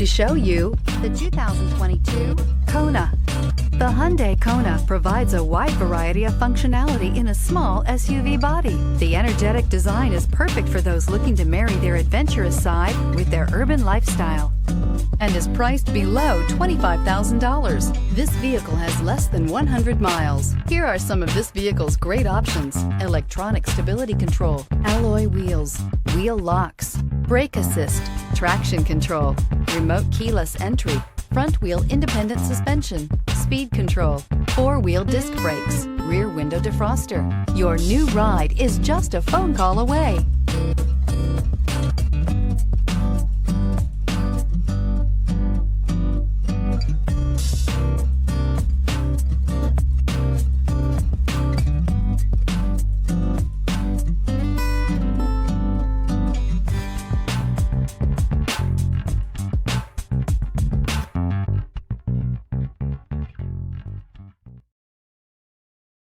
to show you the 2022 Kona. The Hyundai Kona provides a wide variety of functionality in a small SUV body. The energetic design is perfect for those looking to marry their adventurous side with their urban lifestyle and is priced below $25,000. This vehicle has less than 100 miles. Here are some of this vehicle's great options: electronic stability control, alloy wheels, wheel locks, brake assist, traction control, remote keyless entry, front wheel independent suspension, speed control, four-wheel disc brakes, rear window defroster. Your new ride is just a phone call away.